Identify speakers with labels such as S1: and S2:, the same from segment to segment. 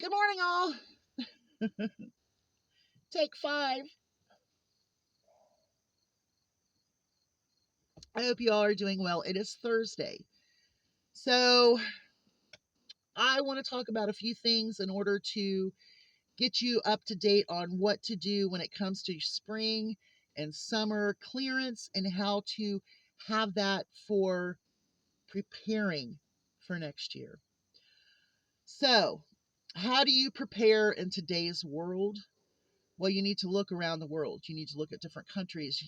S1: Good morning, all. Take 5. I hope you all are doing well. It is Thursday. So, I want to talk about a few things in order to get you up to date on what to do when it comes to spring and summer clearance and how to have that for preparing for next year. So, how do you prepare in today's world? Well, you need to look around the world. You need to look at different countries.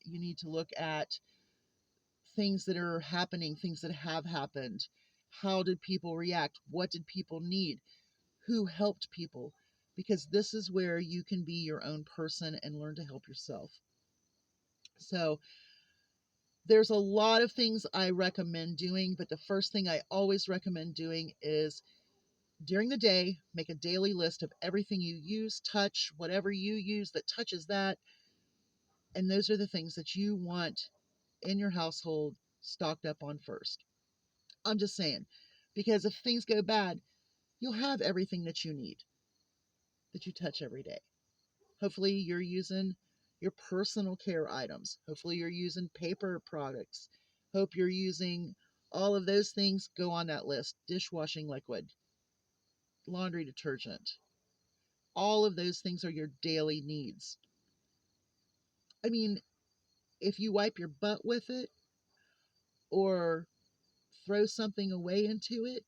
S1: You need to look at things that are happening, things that have happened. How did people react? What did people need? Who helped people? Because this is where you can be your own person and learn to help yourself. So, there's a lot of things I recommend doing, but the first thing I always recommend doing is during the day, make a daily list of everything you use, touch, whatever you use that touches that. And those are the things that you want in your household stocked up on first. I'm just saying, because if things go bad, you'll have everything that you need that you touch every day. Hopefully, you're using your personal care items. Hopefully, you're using paper products. Hope you're using all of those things. Go on that list: dishwashing liquid, laundry detergent. All of those things are your daily needs. I mean, if you wipe your butt with it or throw something away into it,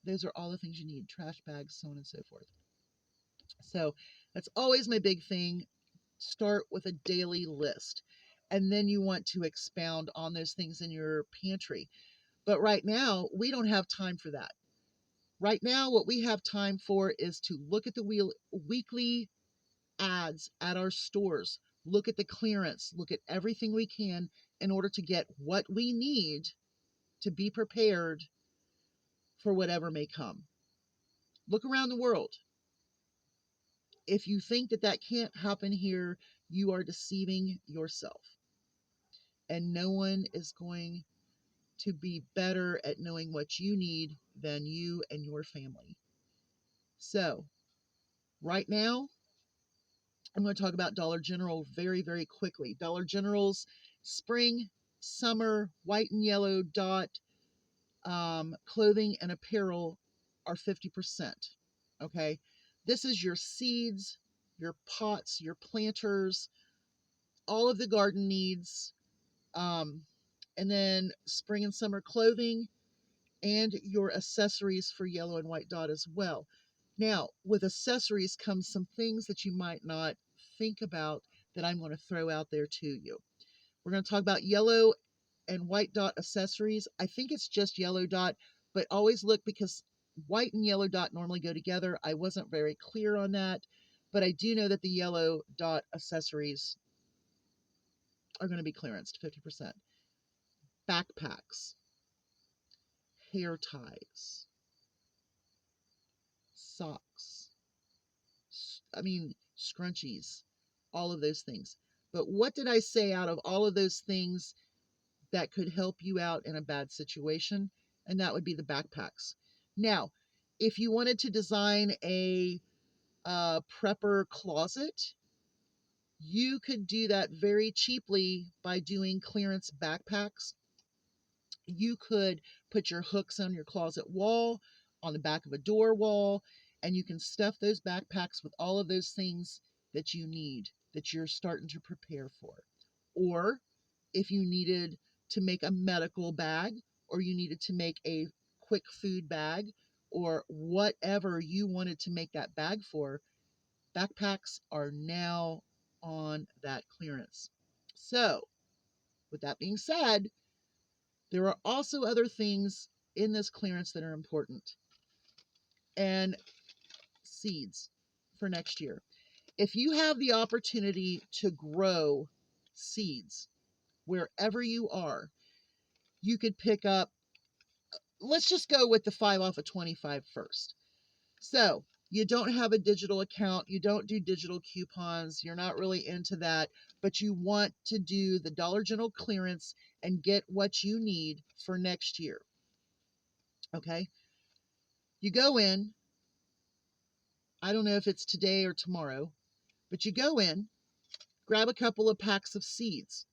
S1: those are all the things you need: trash bags, so on and so forth. So that's always my big thing. Start with a daily list, and then you want to expound on those things in your pantry. But right now, we don't have time for that. Right now, what we have time for is to look at the weekly ads at our stores, look at the clearance, look at everything we can in order to get what we need to be prepared for whatever may come. Look around the world. If you think that that can't happen here, you are deceiving yourself. And no one is going to be better at knowing what you need than you and your family. So, right now, I'm going to talk about Dollar General very, very quickly. Dollar General's spring, summer, white and yellow dot clothing and apparel are 50%. Okay. This is your seeds, your pots, your planters, all of the garden needs, and then spring and summer clothing and your accessories for yellow and white dot as well. Now, with accessories comes some things that you might not think about that I'm going to throw out there to you. We're going to talk about yellow and white dot accessories. I think it's just yellow dot, but always look because white and yellow dot normally go together. I wasn't very clear on that, but I do know that the yellow dot accessories are going to be clearanced 50%. Backpacks, hair ties, socks, scrunchies, all of those things. But what did I say out of all of those things that could help you out in a bad situation? And that would be the backpacks. Now, if you wanted to design a prepper closet, you could do that very cheaply by doing clearance backpacks. You could put your hooks on your closet wall, on the back of a door wall, and you can stuff those backpacks with all of those things that you need, that you're starting to prepare for. Or if you needed to make a medical bag, or you needed to make a quick food bag, or whatever you wanted to make that bag for, backpacks are now on that clearance. So, with that being said, there are also other things in this clearance that are important. And seeds for next year. If you have the opportunity to grow seeds wherever you are, you could pick up, let's just go with the 5 off of 25 first. So you don't have a digital account, you don't do digital coupons, you're not really into that, but you want to do the Dollar General clearance and get what you need for next year. Okay? You go in, I don't know if it's today or tomorrow, but you go in, grab a couple of packs of seeds.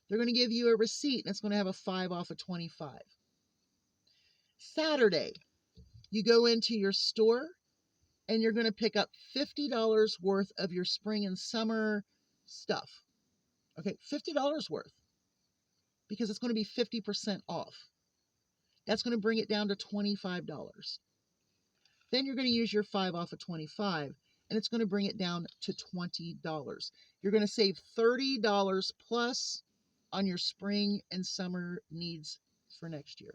S1: They're going to give you a receipt, and it's going to have a 5 off of 25. Saturday, you go into your store, and you're going to pick up $50 worth of your spring and summer stuff. Okay, $50 worth, because it's going to be 50% off. That's going to bring it down to $25. Then you're going to use your 5 off of 25, and it's going to bring it down to $20. You're going to save $30 plus on your spring and summer needs for next year.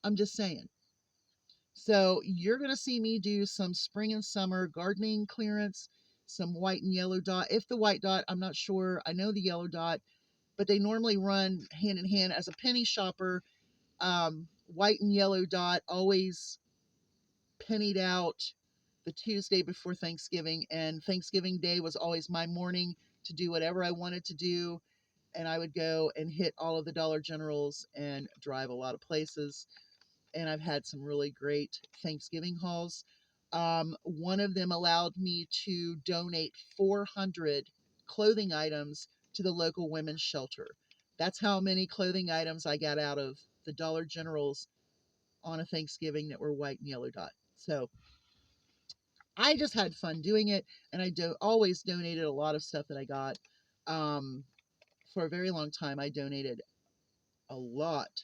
S1: I'm just saying. So you're going to see me do some spring and summer gardening clearance, some white and yellow dot. If the white dot, I'm not sure. I know the yellow dot, but they normally run hand in hand. As a penny shopper, white and yellow dot always pennied out the Tuesday before Thanksgiving, and Thanksgiving Day was always my morning to do whatever I wanted to do. And I would go and hit all of the Dollar Generals and drive a lot of places. And I've had some really great Thanksgiving hauls. One of them allowed me to donate 400 clothing items to the local women's shelter. That's how many clothing items I got out of the Dollar Generals on a Thanksgiving that were white and yellow dot. So I just had fun doing it, and I always donated a lot of stuff that I got. For a very long time, I donated a lot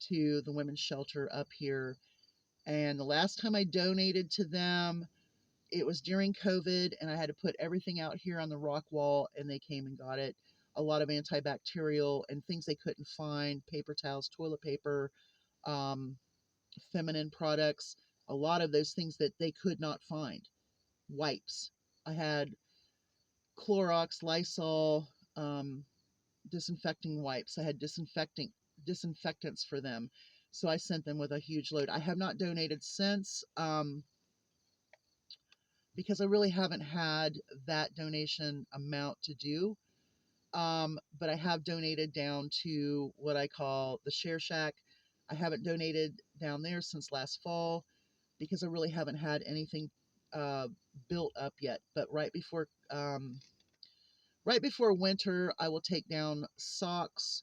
S1: to the women's shelter up here. And the last time I donated to them, it was during COVID, and I had to put everything out here on the rock wall, and they came and got it. A lot of antibacterial and things they couldn't find, paper towels, toilet paper, um, feminine products, a lot of those things that they could not find. Wipes. I had Clorox, Lysol, disinfecting wipes. I had disinfectants for them. So I sent them with a huge load. I have not donated since, because I really haven't had that donation amount to do. But I have donated down to what I call the Share Shack. I haven't donated down there since last fall because I really haven't had anything uh, built up yet. But right before winter, I will take down socks,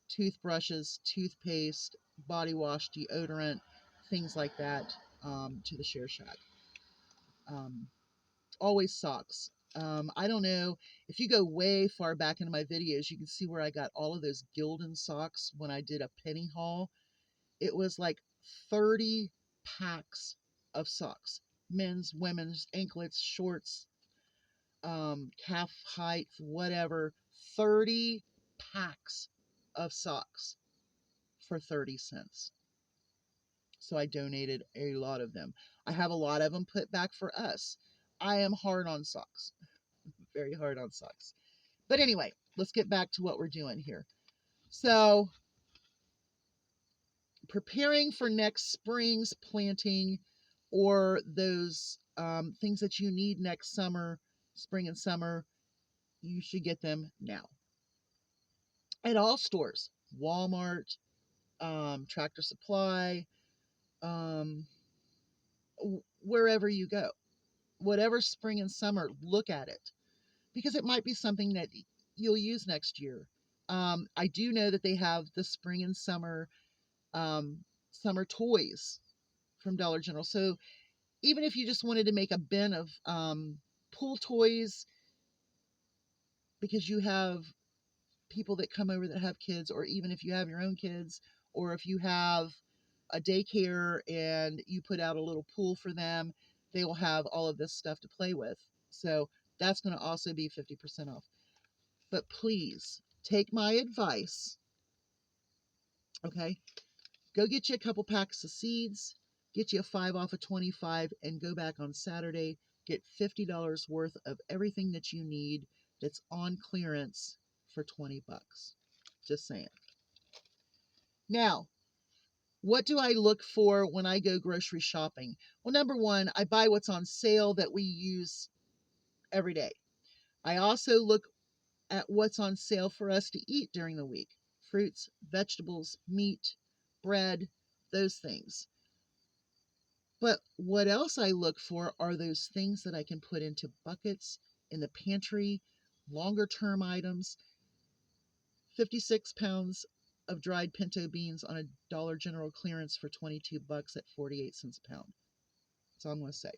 S1: toothbrushes, toothpaste, body wash, deodorant, things like that, to the Share Shack. Um, Always socks. I don't know if you go way far back into my videos, you can see where I got all of those Gildan socks when I did a penny haul. It was like 30 packs of socks, men's, women's, anklets, shorts, calf height, whatever. 30 packs of socks for 30 cents. So I donated a lot of them. I have a lot of them put back for us. I am hard on socks, very hard on socks. But anyway, let's get back to what we're doing here. So, preparing for next spring's planting, or those things that you need next summer, spring and summer, you should get them now at all stores, Walmart, Tractor Supply, um, wherever you go. Whatever spring and summer, look at it, because it might be something that you'll use next year. I do know that they have the spring and um, summer toys from Dollar General. So even if you just wanted to make a bin of pool toys, because you have people that come over that have kids, or even if you have your own kids, or if you have a daycare and you put out a little pool for them, they will have all of this stuff to play with. So that's going to also be 50% off. But please take my advice. Okay. Go get you a couple packs of seeds, get you a 5 off of 25, and go back on Saturday. Get $50 worth of everything that you need that's on clearance for 20 bucks. Just saying. Now, what do I look for when I go grocery shopping? Well, number one, I buy what's on sale that we use every day. I also look at what's on sale for us to eat during the week: fruits, vegetables, meat, bread, those things. But what else I look for are those things that I can put into buckets in the pantry, longer term items. 56 pounds of dried pinto beans on a Dollar General clearance for 22 bucks at 48 cents a pound. That's all I'm going to say.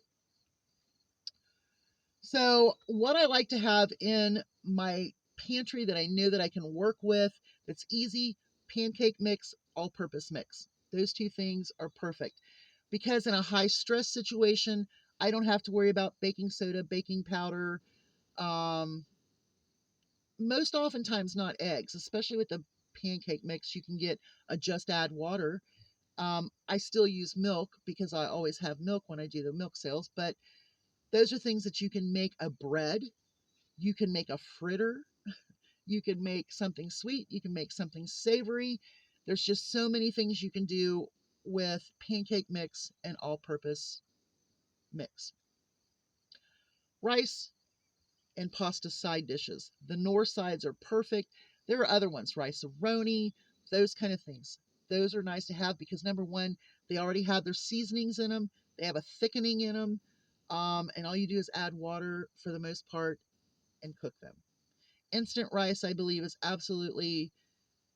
S1: So, what I like to have in my pantry that I know that I can work with, that's easy, pancake mix, all purpose mix. Those two things are perfect because in a high stress situation, I don't have to worry about baking soda, baking powder, um, most oftentimes not eggs, especially with the pancake mix. You can get a just add water. I still use milk because I always have milk when I do the milk sales, but those are things that you can make a bread, you can make a fritter, you can make something sweet, you can make something savory. There's just so many things you can do with pancake mix and all purpose mix. Rice and pasta side dishes. The Nor sides are perfect. There are other ones, rice-a-roni, those kind of things. Those are nice to have because number one, they already have their seasonings in them. They have a thickening in them. And all you do is add water for the most part and cook them. Instant rice, I believe, is absolutely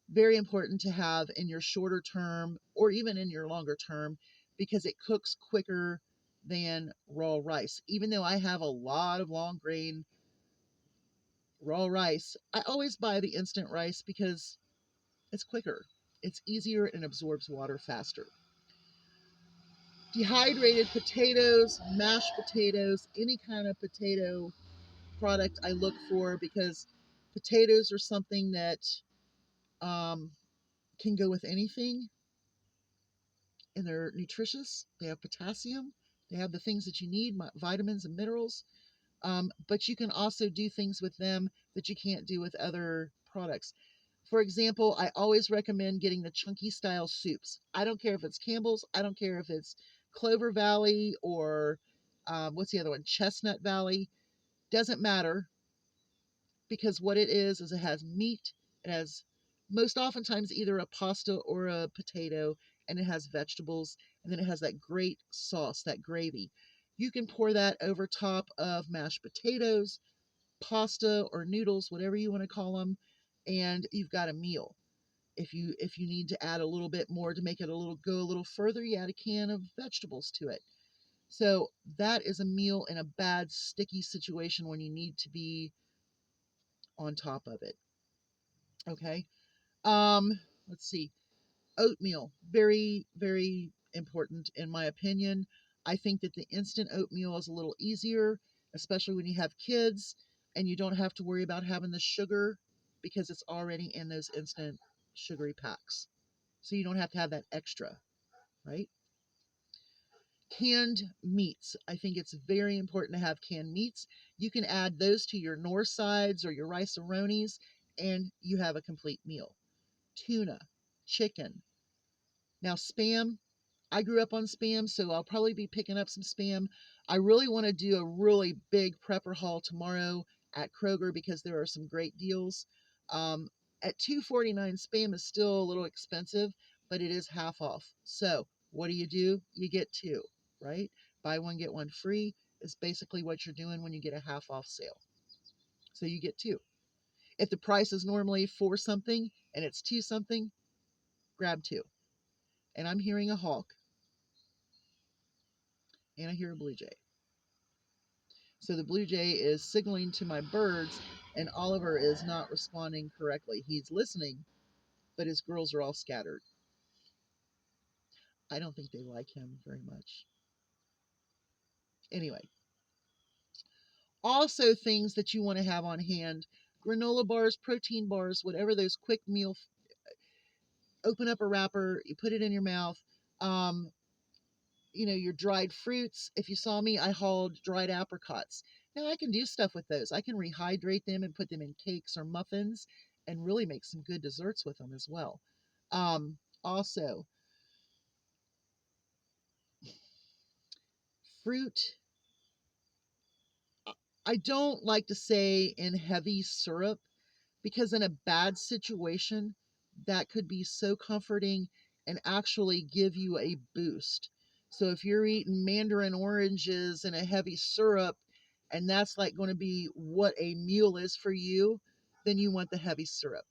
S1: very important to have in your shorter term or even in your longer term because it cooks quicker than raw rice. Even though I have a lot of long grain raw rice, I always buy the instant rice because it's quicker, it's easier, and absorbs water faster. Dehydrated potatoes, mashed potatoes, any kind of potato product I look for because potatoes are something that um, can go with anything and they're nutritious. They have potassium, they have the things that you need, vitamins and minerals. But you can also do things with them that you can't do with other products. For example, I always recommend getting the chunky style soups. I don't care if it's Campbell's, I don't care if it's Clover Valley or what's the other one? Chestnut Valley. Doesn't matter because what it is it has meat, it has most oftentimes either a pasta or a potato, and it has vegetables, and then it has that great sauce, that gravy. You can pour that over top of mashed potatoes, pasta or noodles, whatever you want to call them, and you've got a meal. If you need to add a little bit more to make it go a little further, you add a can of vegetables to it. So that is a meal in a bad sticky situation when you need to be on top of it. Okay. Let's see. Oatmeal, very, very important in my opinion. I think that the instant oatmeal is a little easier, especially when you have kids and you don't have to worry about having the sugar because it's already in those instant sugary packs. So you don't have to have that extra, right? Canned meats. I think it's very important to have canned meats. You can add those to your North sides or your rice-a-ronis, and you have a complete meal. Tuna, chicken. Now, spam, I grew up on spam, so I'll probably be picking up some spam. I really want to do a really big prepper haul tomorrow at Kroger because there are some great deals. At $2.49, spam is still a little expensive, but it is half off. So, what do? You get two, right? Buy one, get one free is basically what you're doing when you get a half off sale. So, you get two. If the price is normally four something and it's two something, grab two. And I'm hearing a hawk and I hear a blue jay. So the blue jay is signaling to my birds, and Oliver is not responding correctly. He's listening, but his girls are all scattered. I don't think they like him very much. Anyway, also things that you want to have on hand: granola bars, protein bars, whatever those quick meal. Open up a wrapper, you put it in your mouth. Um, your dried fruits. If you saw me, I hauled dried apricots. Now I can do stuff with those. I can rehydrate them and put them in cakes or muffins and really make some good desserts with them as well. Also, fruit. I don't like to say in heavy syrup because in a bad situation, that could be so comforting and actually give you a boost. So if you're eating mandarin oranges and a heavy syrup, and that's like going to be what a meal is for you, then you want the heavy syrup.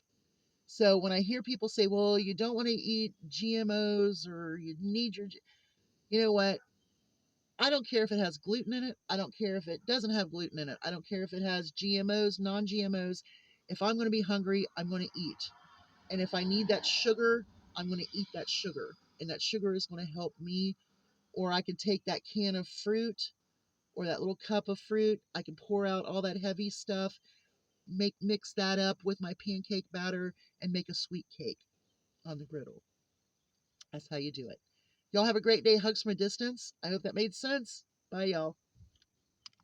S1: So when I hear people say, well, you don't want to eat GMOs or you need your, you know what? I don't care if it has gluten in it. I don't care if it doesn't have gluten in it. I don't care if it has GMOs, non GMOs. If I'm going to be hungry, I'm going to eat. And if I need that sugar, I'm going to eat that sugar. And that sugar is going to help me. Or I can take that can of fruit or that little cup of fruit. I can pour out all that heavy stuff, mix that up with my pancake batter, and make a sweet cake on the griddle. That's how you do it. Y'all have a great day. Hugs from a distance. I hope that made sense. Bye, y'all.